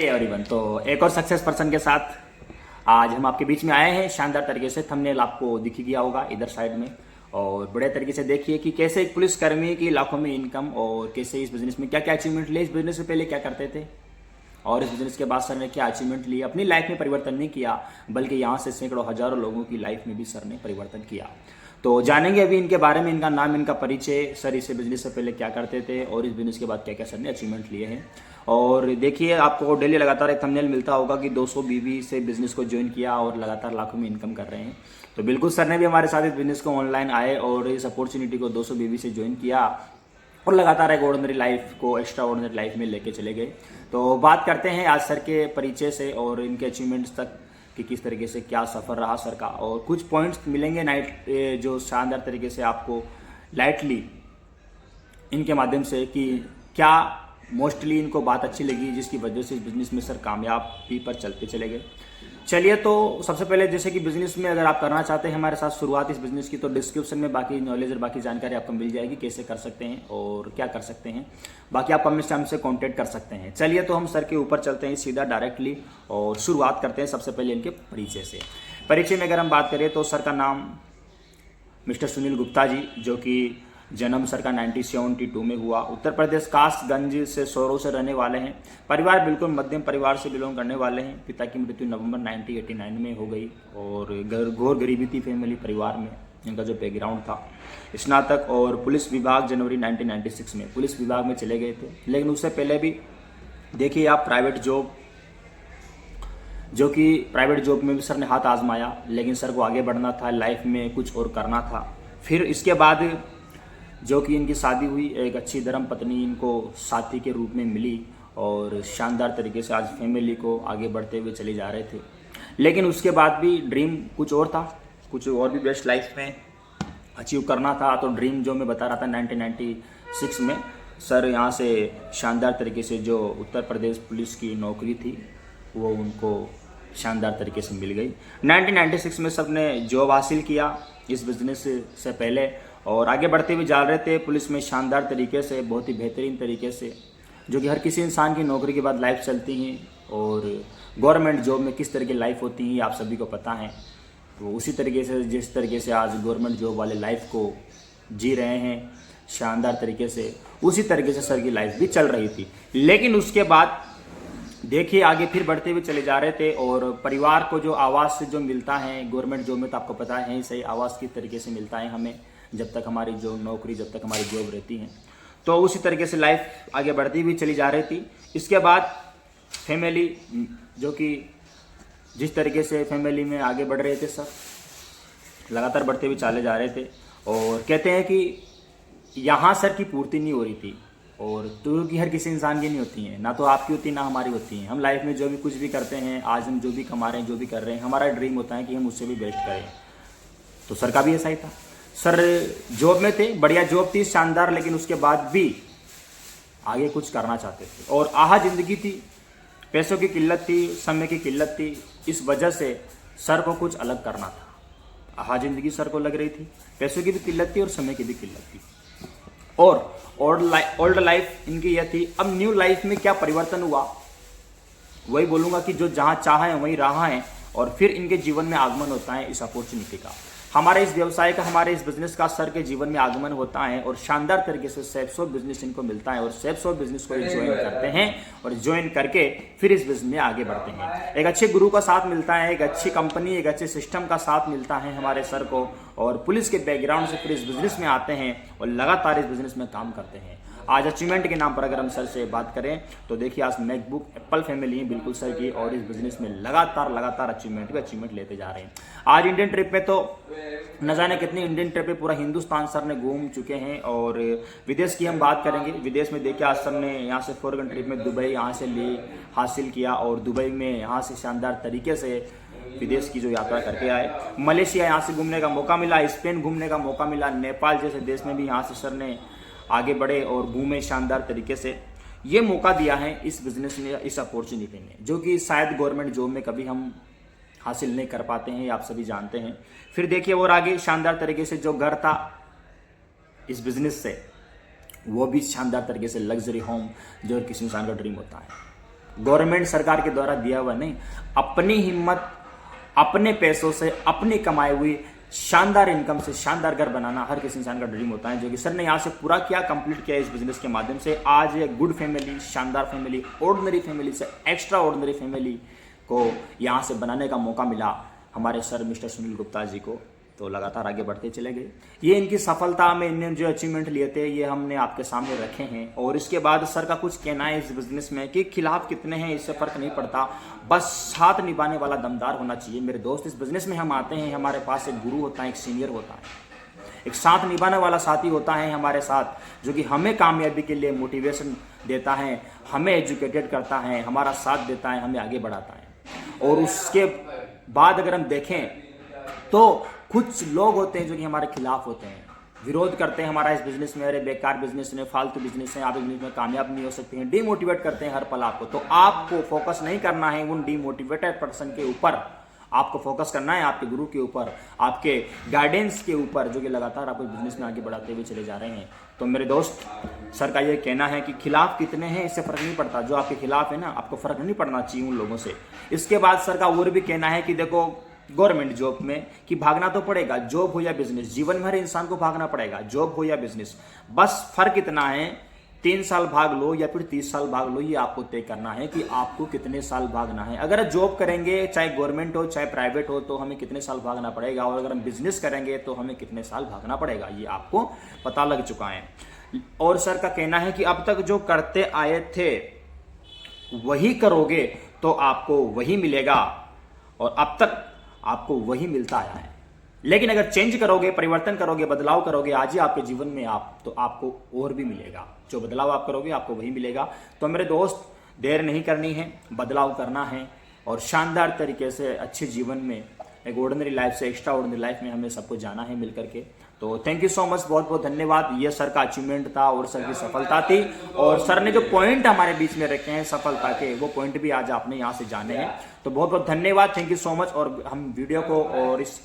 Everyone, तो एक और सक्सेस पर्सन के साथ आज हम आपके बीच में आए हैं। शानदार तरीके से थंबनेल आपको दिख ही गया होगा इधर साइड में, और बड़े तरीके से देखिए कि कैसे एक पुलिसकर्मी की लाखों में इनकम और कैसे इस बिजनेस में क्या क्या अचीवमेंट लिए, इस बिजनेस से पहले क्या करते थे और इस बिजनेस के बाद सर ने क्या अचीवमेंट लिए। अपनी लाइफ में परिवर्तन नहीं किया, बल्कि यहाँ से सैकड़ों हजारों लोगों की लाइफ में भी सर ने परिवर्तन किया। तो जानेंगे अभी इनके बारे में, इनका नाम, इनका परिचय, सर इस बिजनेस से पहले क्या करते थे और इस बिजनेस के बाद क्या क्या सर ने अचीवमेंट लिए हैं। और देखिए, आपको डेली लगातार एक थंबनेल मिलता होगा कि 200 बीवी से बिजनेस को ज्वाइन किया और लगातार लाखों में इनकम कर रहे हैं। तो बिल्कुल सर ने भी हमारे साथ इस बिजनेस को ऑनलाइन आए और इस अपॉर्चुनिटी को 200 बीवी से ज्वाइन किया और लगातार एक ऑर्डिनरी लाइफ को एक्स्ट्रा ऑर्डिनरी लाइफ में लेके चले गए। तो बात करते हैं आज सर के परिचय से और इनके अचीवमेंट्स तक कि किस तरीके से क्या सफ़र रहा सर का, और कुछ पॉइंट्स मिलेंगे नाइट जो शानदार तरीके से आपको लाइटली इनके माध्यम से कि क्या मोस्टली इनको बात अच्छी लगी जिसकी वजह से इस बिज़नेस में सर कामयाबी पर चलते चले गए। चलिए, तो सबसे पहले जैसे कि बिज़नेस में अगर आप करना चाहते हैं हमारे साथ शुरुआत इस बिज़नेस की, तो डिस्क्रिप्शन में बाकी नॉलेज और बाकी जानकारी आपको मिल जाएगी कैसे कर सकते हैं और क्या कर सकते हैं। बाकी आप हमसे कॉन्टेक्ट कर सकते हैं। चलिए, तो हम सर के ऊपर चलते हैं सीधा डायरेक्टली और शुरुआत करते हैं सबसे पहले इनके परिचय से। परिचय में अगर हम बात करें तो सर का नाम मिस्टर सुनील गुप्ता जी, जो कि जन्म सर का 1972 में हुआ। उत्तर प्रदेश कासगंज से शोरों से रहने वाले हैं। परिवार बिल्कुल मध्यम परिवार से बिलोंग करने वाले हैं। पिता की मृत्यु नवंबर 1989 में हो गई और घोर गरीबी थी फैमिली परिवार में। इनका जो बैकग्राउंड था, स्नातक और पुलिस विभाग जनवरी 1996 में पुलिस विभाग में चले गए थे। लेकिन उससे पहले भी देखिए आप प्राइवेट जॉब, जो कि प्राइवेट जॉब में भी सर ने हाथ आजमाया, लेकिन सर को आगे बढ़ना था, लाइफ में कुछ और करना था। फिर इसके बाद जो कि इनकी शादी हुई, एक अच्छी धर्म पत्नी इनको साथी के रूप में मिली और शानदार तरीके से आज फैमिली को आगे बढ़ते हुए चले जा रहे थे। लेकिन उसके बाद भी ड्रीम कुछ और था, कुछ और भी बेस्ट लाइफ में अचीव करना था। तो ड्रीम जो मैं बता रहा था 1996 में सर यहाँ से शानदार तरीके से जो उत्तर प्रदेश पुलिस की नौकरी थी वो उनको शानदार तरीके से मिल गई। 1996 में सर ने जॉब हासिल किया इस बिज़नेस से पहले और आगे बढ़ते हुए जा रहे थे पुलिस में शानदार तरीके से, बहुत ही बेहतरीन तरीके से, जो कि हर किसी इंसान की नौकरी के बाद लाइफ चलती है और गवर्नमेंट जॉब में किस तरह की लाइफ होती है आप सभी को पता है। तो उसी तरीके से जिस तरीके से आज गवर्नमेंट जॉब वाले लाइफ को जी रहे हैं शानदार तरीके से, उसी तरीके से सर की लाइफ भी चल रही थी। लेकिन उसके बाद देखिए आगे फिर बढ़ते हुए चले जा रहे थे और परिवार को जो आवास से जो मिलता है गवर्नमेंट जॉब में, तो आपको पता है सही आवास किस तरीके से मिलता है हमें, जब तक हमारी जो नौकरी, जब तक हमारी जॉब रहती है। तो उसी तरीके से लाइफ आगे बढ़ती हुई चली जा रही थी। इसके बाद फैमिली, जो कि जिस तरीके से फैमिली में आगे बढ़ रहे थे सर, लगातार बढ़ते हुए चले जा रहे थे और कहते हैं कि यहाँ सर की पूर्ति नहीं हो रही थी, और क्योंकि हर किसी इंसान की नहीं होती है, ना तो आपकी होती है ना हमारी होती है। हम लाइफ में जो भी कुछ भी करते हैं, आज हम जो भी कमा रहे हैं, जो भी कर रहे हैं, हमारा ड्रीम होता है कि हम उससे भी बेस्ट करें। तो सर का भी ऐसा ही था। सर जॉब में थे, बढ़िया जॉब थी, शानदार, लेकिन उसके बाद भी आगे कुछ करना चाहते थे और आहा जिंदगी थी, पैसों की किल्लत थी, समय की किल्लत थी। इस वजह से सर को कुछ अलग करना था। आहा जिंदगी सर को लग रही थी, पैसों की भी किल्लत थी और समय की भी किल्लत थी, और ओल्ड लाइफ इनकी यह थी। अब न्यू लाइफ में क्या परिवर्तन हुआ वही बोलूँगा कि जो जहाँ चाहा है वहीं रहा है, और फिर इनके जीवन में आगमन होता है इस अपॉर्चुनिटी का, हमारे इस व्यवसाय का, हमारे इस बिजनेस का सर के जीवन में आगमन होता है और शानदार तरीके से सेफ सॉफ्ट बिजनेस इनको मिलता है और सेफ सॉफ्ट बिजनेस को ज्वाइन करते हैं और ज्वाइन करके फिर इस बिजनेस में आगे बढ़ते हैं। एक अच्छे गुरु का साथ मिलता है, एक अच्छी कंपनी, एक अच्छे सिस्टम का साथ मिलता है हमारे सर को, और पुलिस के बैकग्राउंड से फिर इस बिजनेस में आते हैं और लगातार इस बिजनेस में काम करते हैं। आज अचीवमेंट के नाम पर अगर हम सर से बात करें तो देखिए आज मैकबुक एप्पल फैमिली है बिल्कुल सर की, और इस बिजनेस में लगातार अचीवमेंट लेते जा रहे हैं। आज इंडियन ट्रिप पे तो न जाने कितनी इंडियन ट्रिप पे पूरा हिंदुस्तान सर ने घूम चुके हैं, और विदेश की हम बात करेंगे। विदेश में देखिए आज सर ने यहाँ से फॉरेन ट्रिप में दुबई यहाँ से हासिल किया और दुबई में यहाँ से शानदार तरीके से विदेश की जो यात्रा करके आए। मलेशिया यहाँ से घूमने का मौका मिला, स्पेन घूमने का मौका मिला, नेपाल जैसे देश में भी यहाँ से सर ने आगे बढ़े और घूमे शानदार तरीके से। ये मौका दिया है इस बिजनेस ने, इस अपॉर्चुनिटी ने, जो कि शायद गवर्नमेंट जॉब में कभी हम हासिल नहीं कर पाते हैं, आप सभी जानते हैं। फिर देखिए और आगे शानदार तरीके से जो घर था इस बिजनेस से, वो भी शानदार तरीके से लग्जरी होम, जो किसी इंसान का ड्रीम होता है। गवर्नमेंट सरकार के द्वारा दिया हुआ नहीं, अपनी हिम्मत, अपने पैसों से, अपनी कमाई हुई शानदार इनकम से शानदार घर बनाना हर किसी इंसान का ड्रीम होता है, जो कि सर ने यहाँ से पूरा किया, कंप्लीट किया इस बिजनेस के माध्यम से। आज एक गुड फैमिली, शानदार फैमिली, ऑर्डिनरी फैमिली से एक्स्ट्रा ऑर्डिनरी फैमिली को यहाँ से बनाने का मौका मिला हमारे सर मिस्टर सुनील गुप्ता जी को। तो लगातार आगे बढ़ते चले गए। ये इनकी सफलता में इन्होंने जो अचीवमेंट लिए थे ये हमने आपके सामने रखे हैं। और इसके बाद सर का कुछ कहना है इस बिजनेस में कि खिलाफ कितने हैं इससे फर्क नहीं पड़ता, बस साथ निभाने वाला दमदार होना चाहिए। मेरे दोस्त, इस बिजनेस में हम आते हैं, हमारे पास एक गुरु होता है, एक सीनियर होता है, एक साथ निभाने वाला साथी होता है हमारे साथ, जो कि हमें कामयाबी के लिए मोटिवेशन देता है, हमें एजुकेटेड करता है, हमारा साथ देता है, हमें आगे बढ़ाता है। और उसके बाद अगर हम देखें तो कुछ लोग होते हैं जो कि हमारे खिलाफ होते हैं, विरोध करते हैं हमारा इस बिजनेस में, अरे बेकार बिजनेस है, फालतू बिजनेस है, आप इस बिजनेस में कामयाब नहीं हो सकते हैं, डीमोटिवेट करते हैं हर पल आपको। तो आपको फोकस नहीं करना है उन डीमोटिवेटेड पर्सन के ऊपर, आपको फोकस करना है आपके गुरु के ऊपर, आपके गाइडेंस के ऊपर, जो कि लगातार आपको बिजनेस में आगे बढ़ाते हुए चले जा रहे हैं। तो मेरे दोस्त, सर का ये कहना है कि खिलाफ कितने हैं इससे फर्क नहीं पड़ता, जो आपके खिलाफ है ना, आपको फर्क नहीं पड़ना चाहिए उन लोगों से। इसके बाद सर का और भी कहना है कि देखो, गवर्नमेंट जॉब में कि भागना तो पड़ेगा, जॉब हो या बिजनेस, जीवन में हर इंसान को भागना पड़ेगा, जॉब हो या बिजनेस, बस फर्क इतना है 3 साल भाग लो या फिर 30 साल भाग लो, ये आपको तय करना है कि आपको कितने साल भागना है। अगर जॉब करेंगे, चाहे गवर्नमेंट हो चाहे प्राइवेट हो, तो हमें कितने साल भागना पड़ेगा, और अगर हम बिजनेस करेंगे तो हमें कितने साल भागना पड़ेगा, ये आपको पता लग चुका है। और सर का कहना है कि अब तक जो करते आए थे वही करोगे तो आपको वही मिलेगा, और अब तक आपको वही मिलता आया है। लेकिन अगर चेंज करोगे, परिवर्तन करोगे, बदलाव करोगे आज ही आपके जीवन में तो आपको और भी मिलेगा। जो बदलाव आप करोगे आपको वही मिलेगा। तो मेरे दोस्त, देर नहीं करनी है, बदलाव करना है, और शानदार तरीके से अच्छे जीवन में, एक ऑर्डिनरी लाइफ से एक्स्ट्रा ऑर्डिनरी लाइफ में हमें सबको जाना है मिल करके। तो थैंक यू सो मच, बहुत बहुत धन्यवाद। ये सर का अचीवमेंट था और सर की सफलता थी, और सर ने जो पॉइंट हमारे बीच में रखे हैं सफलता के, वो पॉइंट भी आज आपने यहाँ से जाने हैं। तो बहुत बहुत धन्यवाद, थैंक यू सो मच। और हम वीडियो को और इस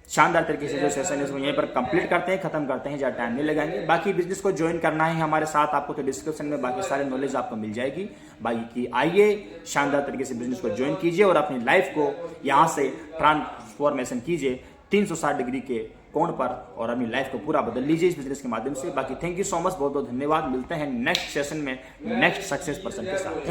शानदार तरीके से जो सेशन है उसको यहीं पर कंप्लीट करते हैं, खत्म करते हैं, ज़्यादा टाइम नहीं लगाएंगे। बाकी बिजनेस को ज्वाइन करना है हमारे साथ आपको, तो डिस्क्रिप्शन में बाकी सारे नॉलेज आपको मिल जाएगी। बाकी आइए, शानदार तरीके से बिजनेस को ज्वाइन कीजिए और अपनी लाइफ को यहाँ से ट्रांसफॉर्मेशन कीजिए 360 डिग्री के कोण पर, और अपनी लाइफ को पूरा बदल लीजिए इस बिजनेस के माध्यम से। बाकी थैंक यू सो मच, बहुत बहुत धन्यवाद। मिलते हैं नेक्स्ट सेशन में नेक्स्ट सक्सेस पर्सन के साथ।